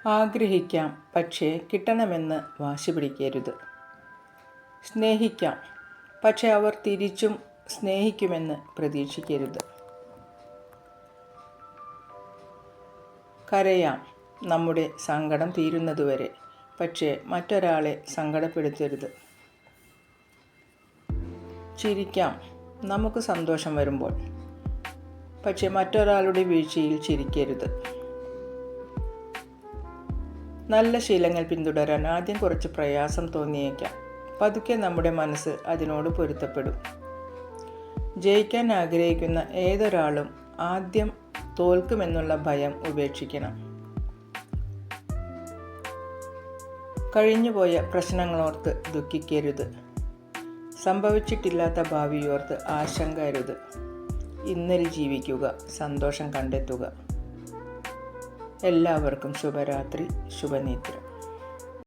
ആഗ്രഹിക്കാം, പക്ഷേ കിട്ടണമെന്ന് വാശി പിടിക്കരുത്. സ്നേഹിക്കാം, പക്ഷേ അവർ തിരിച്ചും സ്നേഹിക്കുമെന്ന് പ്രതീക്ഷിക്കരുത്. കരയാം, നമ്മുടെ സങ്കടം തീരുന്നതുവരെ, പക്ഷേ മറ്റൊരാളെ സങ്കടപ്പെടുത്തരുത്. ചിരിക്കാം, നമുക്ക് സന്തോഷം വരുമ്പോൾ, പക്ഷേ മറ്റൊരാളുടെ വീഴ്ചയിൽ ചിരിക്കരുത്. നല്ല ശീലങ്ങൾ പിന്തുടരാൻ ആദ്യം കുറച്ച് പ്രയാസം തോന്നിയേക്കാം. പതുക്കെ നമ്മുടെ മനസ്സ് അതിനോട് പൊരുത്തപ്പെടും. ജയിക്കാൻ ആഗ്രഹിക്കുന്ന ഏതൊരാളും ആദ്യം തോൽക്കുമെന്നുള്ള ഭയം ഉപേക്ഷിക്കണം. കഴിഞ്ഞുപോയ പ്രശ്നങ്ങളോർത്ത് ദുഃഖിക്കരുത്. സംഭവിച്ചിട്ടില്ലാത്ത ഭാവിയോർത്ത് ആശങ്കരുത്. ഇന്നിൽ ജീവിക്കുക, സന്തോഷം കണ്ടെത്തുക. എല്ലാവർക്കും ശുഭരാത്രി, ശുഭനിദ്ര.